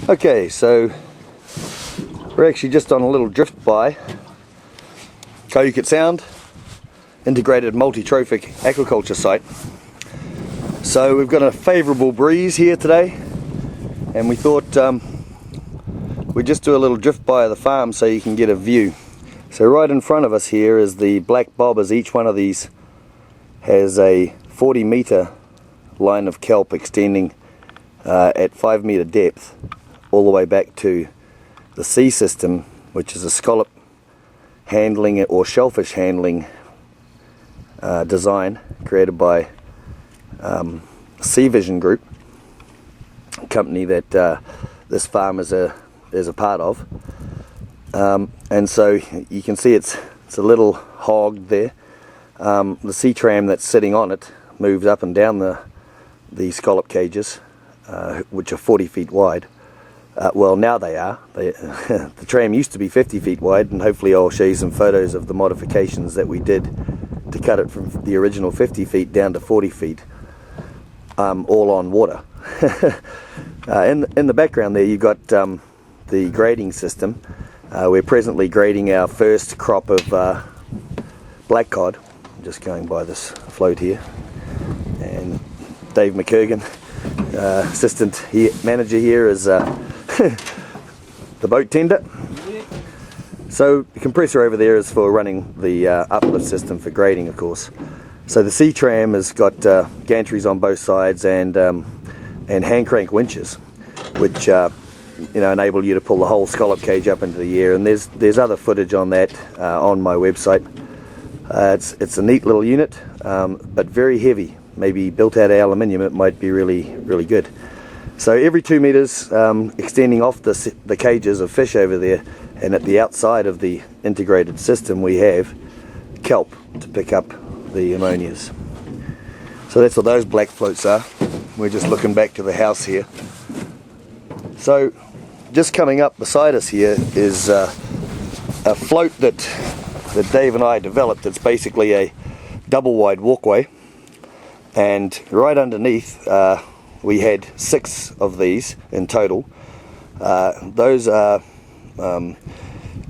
Okay, so we're actually just on a little drift by Koyukit Sound, integrated multi-trophic aquaculture site. So we've got a favourable breeze here today, and we thought we'd just do a little drift by of the farm so you can get a view. So right in front of us here is the black bobbers. Each one of these has a 40-metre line of kelp extending at 5-metre depth all the way back to the sea system, which is a scallop handling or shellfish handling design created by Sea Vision Group, a company that this farm is a part of. And so you can see it's a little hog there. The sea tram that's sitting on it moves up and down the scallop cages, which are 40 feet wide. Well, now they are. The tram used to be 50 feet wide, and hopefully I'll show you some photos of the modifications that we did to cut it from the original 50 feet down to 40 feet, all on water. In the background there you've got the grading system. We're presently grading our first crop of black cod. I'm just going by this float here, and Dave McKergan, assistant manager here, is the boat tender. So the compressor over there is for running the uplift system for grading, of course. So the sea tram has got gantries on both sides and hand crank winches, which enable you to pull the whole scallop cage up into the air. And there's other footage on that on my website. It's a neat little unit, but very heavy. Maybe built out of aluminium, it might be really good. So every 2 meters, extending off the cages of fish over there, and at the outside of the integrated system we have kelp to pick up the ammonias. So that's what those black floats are. We're just looking back to the house here. So just coming up beside us here is a float that Dave and I developed. It's basically a double wide walkway, and right underneath we had 6 of these in total. Those are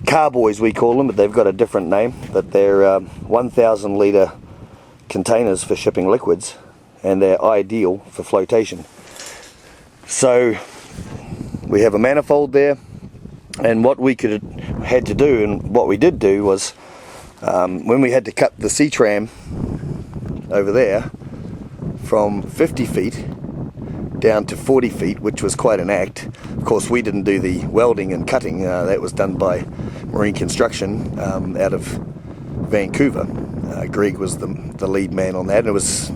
carboys, we call them, but they've got a different name. But they're 1,000 litre containers for shipping liquids, and they're ideal for flotation. So we have a manifold there, and what we had to do, and what we did do, was when we had to cut the sea tram over there from 50 feet down to 40 feet, which was quite an act. Of course, we didn't do the welding and cutting. That was done by Marine Construction out of Vancouver. Greg was the lead man on that, and it was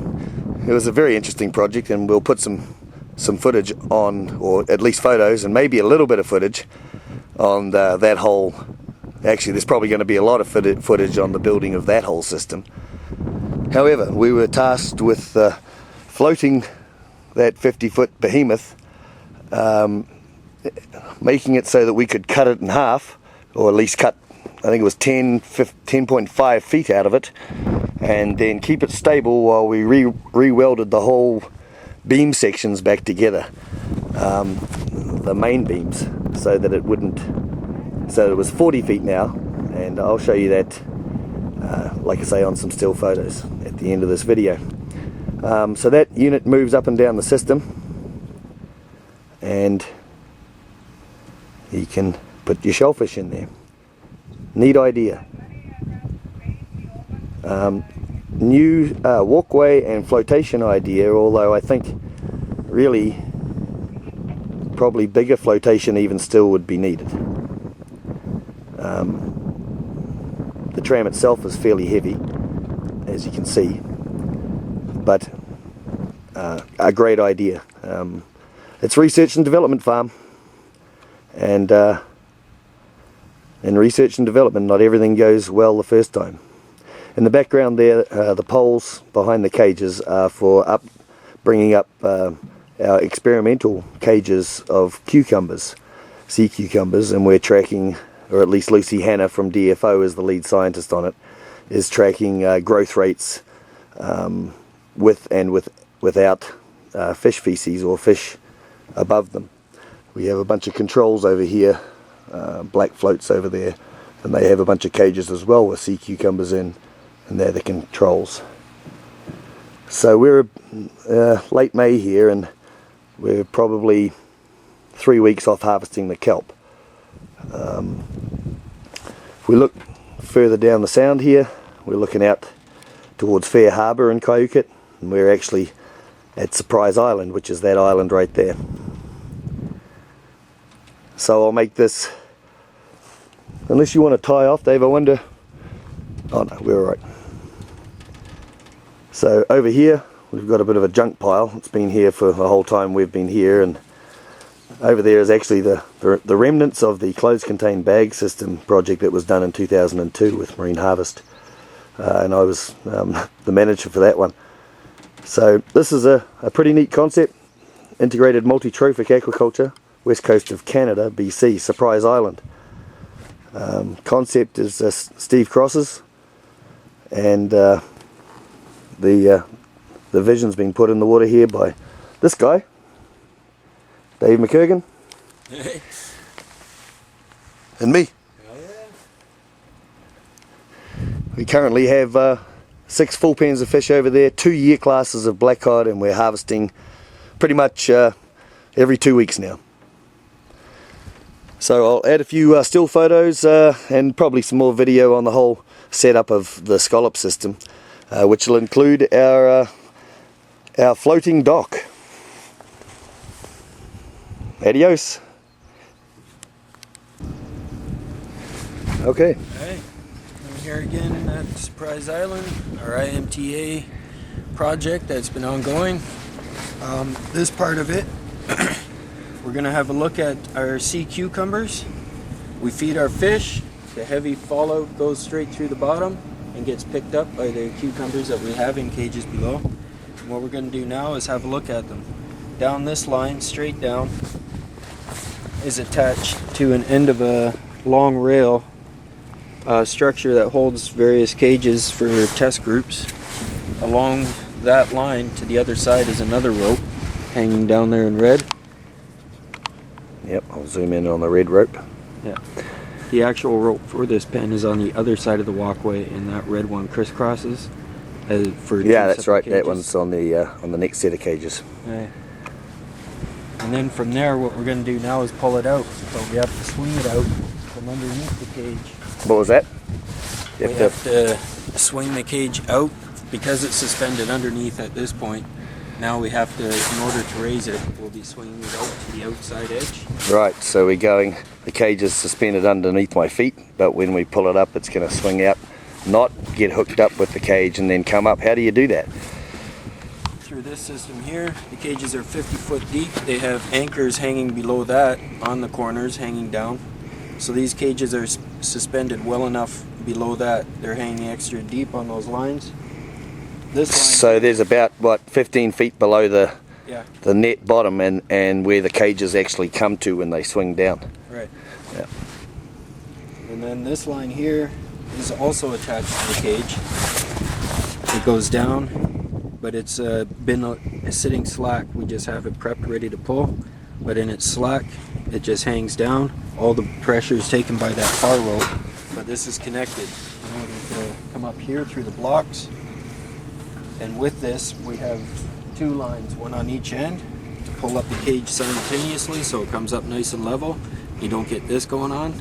a very interesting project, and we'll put some footage on, or at least photos, and maybe a little bit of footage on that whole. Actually, there's probably going to be a lot of footage on the building of that whole system. However, we were tasked with floating that 50-foot behemoth, making it so that we could cut it in half, or at least cut, I think it was 10.5 feet out of it, and then keep it stable while we re-welded the whole beam sections back together, the main beams, so that it was 40 feet now, and I'll show you that, like I say, on some still photos at the end of this video. So that unit moves up and down the system, and you can put your shellfish in there. Neat idea. New walkway and flotation idea, although I think really probably bigger flotation even still would be needed. The tram itself is fairly heavy, as you can see, but a great idea. It's research and development farm, and in research and development not everything goes well the first time. In the background there, the poles behind the cages are for bringing up our experimental cages of cucumbers, sea cucumbers, and we're tracking, or at least Lucy Hanna from DFO is the lead scientist on it, is tracking growth rates with and without fish feces or fish above them. we have a bunch of controls over here, black floats over there, and they have a bunch of cages as well with sea cucumbers in, and they're the controls. So we're late May here, and we're probably 3 weeks off harvesting the kelp. If we look further down the sound here, we're looking out towards Fair Harbour in Kayukit, and we're actually at Surprise Island, which is that island right there. So I'll make this, unless you want to tie off, Dave, I wonder. Oh no, we're alright. So over here we've got a bit of a junk pile. It's been here for the whole time we've been here, and over there is actually the remnants of the closed contained bag system project that was done in 2002 with Marine Harvest, and I was the manager for that one. So this is a pretty neat concept. Integrated multi-trophic aquaculture, west coast of Canada, BC, Surprise Island. Concept is Steve Cross's, and the vision's been put in the water here by this guy, Dave McKergan, and me. Oh, yeah. We currently have 6 full pens of fish over there, 2 year classes of black cod, and we're harvesting pretty much every 2 weeks now. So I'll add a few still photos and probably some more video on the whole setup of the scallop system, which will include our floating dock. Adios. Okay. Alright, I'm here again at Surprise Island, our IMTA project that's been ongoing. This part of it, we're going to have a look at our sea cucumbers. We feed our fish, the heavy fallout goes straight through the bottom and gets picked up by the cucumbers that we have in cages below. And what we're going to do now is have a look at them. Down this line, straight down, is attached to an end of a long rail structure that holds various cages for test groups. Along that line to the other side is another rope hanging down there in red. Yep, I'll zoom in on the red rope. Yeah. The actual rope for this pen is on the other side of the walkway, and that red one crisscrosses. Yeah, that's right. Cages. That one's on the next set of cages. Right. And then from there, what we're going to do now is pull it out. But we have to swing it out from underneath the cage. What was that? We have to swing the cage out because it's suspended underneath at this point. Now we have to, in order to raise it, we'll be swinging it out to the outside edge. Right, so we're going, the cage is suspended underneath my feet, but when we pull it up, it's going to swing out, not get hooked up with the cage and then come up. How do you do that? Through this system here, the cages are 50 foot deep. They have anchors hanging below that on the corners, hanging down. So these cages are suspended well enough below that. They're hanging extra deep on those lines. This line, so there's about, what, 15 feet below the net bottom and where the cages actually come to when they swing down. Right. Yeah. And then this line here is also attached to the cage. It goes down, but it's been sitting slack. We just have it prepped, ready to pull. But in its slack, it just hangs down. All the pressure is taken by that far rope, but this is connected in order to come up here through the blocks. And with this, we have 2 lines, one on each end, to pull up the cage simultaneously so it comes up nice and level. You don't get this going on.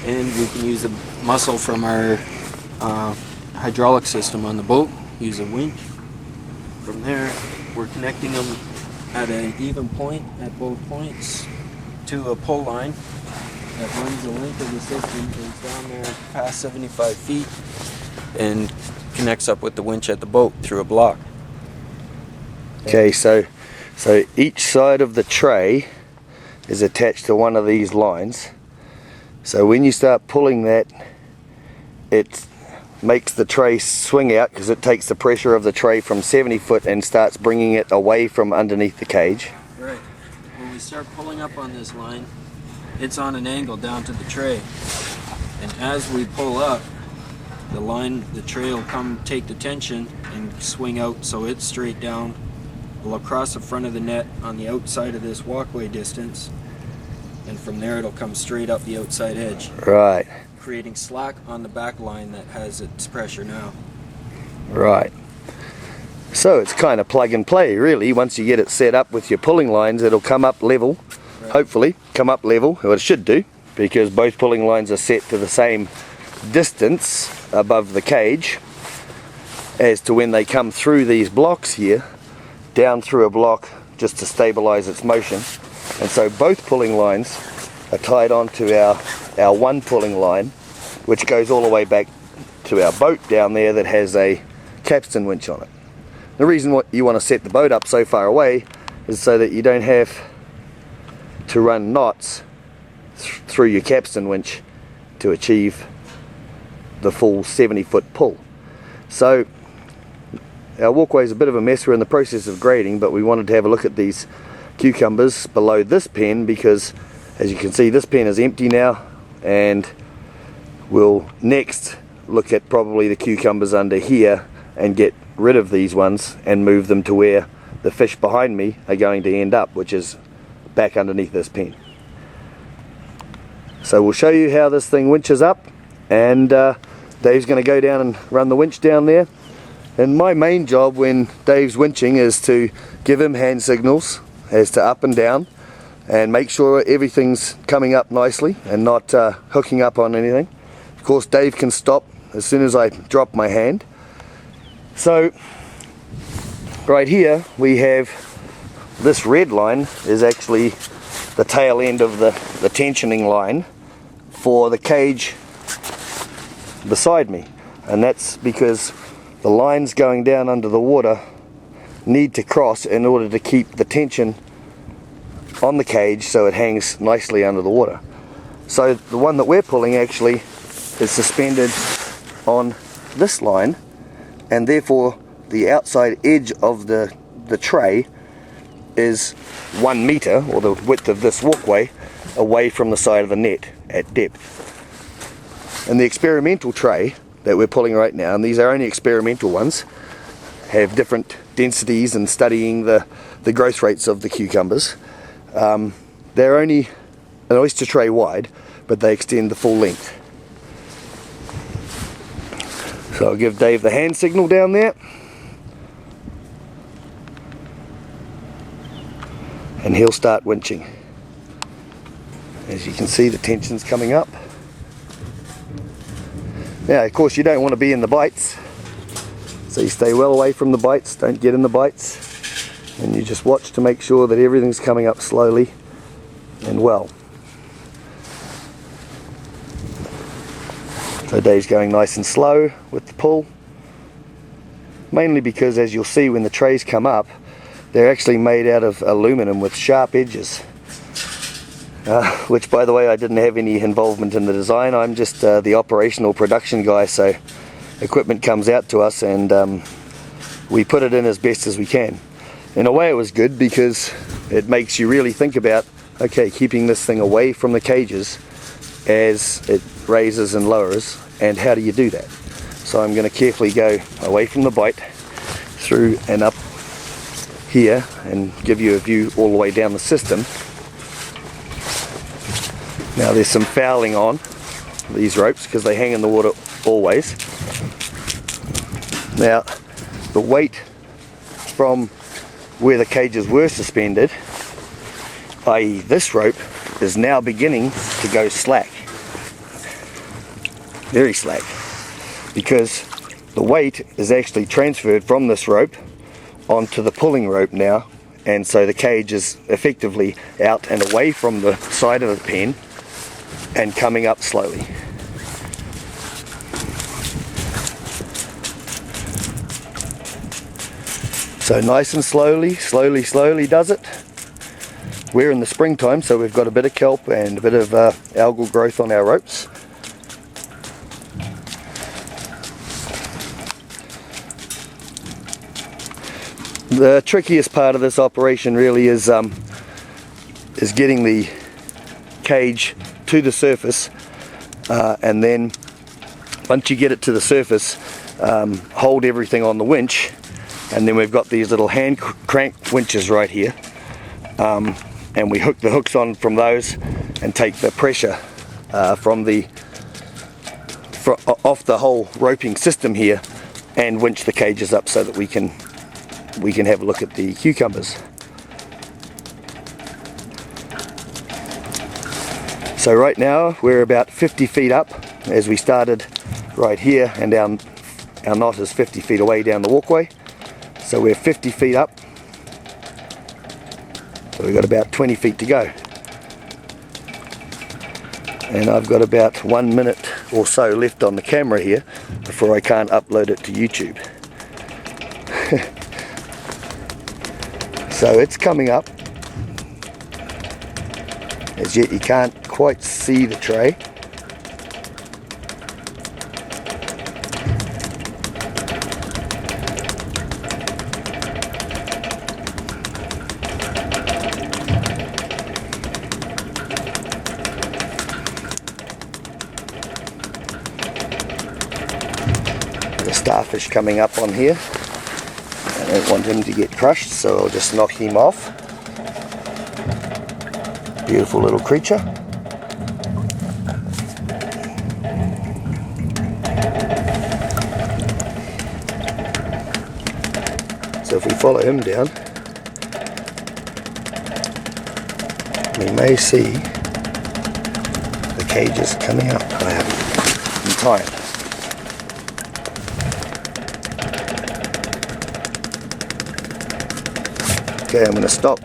And we can use the muscle from our hydraulic system on the boat, use a winch. From there, we're connecting them at an even point at both points to a pull line that runs the length of the system, goes down there past 75 feet, and connects up with the winch at the boat through a block. Okay, so each side of the tray is attached to one of these lines. So when you start pulling that, it makes the tray swing out because it takes the pressure of the tray from 70 foot and starts bringing it away from underneath the cage. Right. When we start pulling up on this line, it's on an angle down to the tray. And as we pull up, the tray will come take the tension and swing out so it's straight down. We'll across the front of the net on the outside of this walkway distance, and from there it'll come straight up the outside edge, Right, creating slack on the back line that has its pressure now. right. So it's kind of plug and play really. Once you get it set up with your pulling lines, it'll come up level, Right. hopefully come up level, or it should do, because both pulling lines are set to the same distance above the cage as to when they come through these blocks here, down through a block just to stabilize its motion. And so both pulling lines are tied onto our one pulling line, which goes all the way back to our boat down there that has a capstan winch on it. The reason you want to set the boat up so far away is so that you don't have to run knots through your capstan winch to achieve the full 70-foot pull. So our walkway is a bit of a mess. We're in the process of grading, but we wanted to have a look at these cucumbers below this pen, because as you can see, this pen is empty now, and we'll next look at probably the cucumbers under here and get rid of these ones and move them to where the fish behind me are going to end up, which is back underneath this pen. So we'll show you how this thing winches up, and Dave's going to go down and run the winch down there. And my main job when Dave's winching is to give him hand signals as to up and down, and make sure everything's coming up nicely and not hooking up on anything. Of course, Dave can stop as soon as I drop my hand. So right here we have this red line is actually the tail end of the tensioning line for the cage beside me, and that's because the lines going down under the water need to cross in order to keep the tension on the cage so it hangs nicely under the water. So the one that we're pulling actually is suspended on this line, and therefore the outside edge of the tray is 1 meter, or the width of this walkway, away from the side of the net at depth. And the experimental tray that we're pulling right now, and these are only experimental ones, have different densities and studying the growth rates of the cucumbers. They're only an oyster tray wide, but they extend the full length. So I'll give Dave the hand signal down there, and he'll start winching. As you can see, the tension's coming up. Now, of course, you don't want to be in the bites, so you stay well away from the bites, don't get in the bites, and you just watch to make sure that everything's coming up slowly and well. So Dave's going nice and slow with the pull, mainly because, as you'll see when the trays come up, they're actually made out of aluminum with sharp edges, which, by the way, I didn't have any involvement in the design. I'm just the operational production guy, so equipment comes out to us and we put it in as best as we can. In a way it was good, because it makes you really think about, okay, keeping this thing away from the cages as it raises and lowers, and how do you do that? So I'm going to carefully go away from the bite, through and up here, and give you a view all the way down the system. Now there's some fouling on these ropes because they hang in the water always. Now the weight from where the cages were suspended, i.e. this rope, is now beginning to go slack. Very slack. Because the weight is actually transferred from this rope onto the pulling rope now, and so the cage is effectively out and away from the side of the pen and coming up slowly. So nice and slowly does it. We're in the springtime, so we've got a bit of kelp and a bit of algal growth on our ropes. The trickiest part of this operation really is getting the cage to the surface, and then once you get it to the surface, hold everything on the winch, and then we've got these little hand crank winches right here, and we hook the hooks on from those and take the pressure off the whole roping system here, and winch the cages up so that we can have a look at the cucumbers. So right now we're about 50 feet up, as we started right here, and our knot is 50 feet away down the walkway. So we're 50 feet up. So we've got about 20 feet to go. And I've got about 1 minute or so left on the camera here before I can't upload it to YouTube. So it's coming up. As yet you can't quite see the tray. The starfish coming up on here. I don't want him to get crushed, so I'll just knock him off. Beautiful little creature. So if we follow him down, we may see the cages coming up. I haven't in time. Okay, I'm going to stop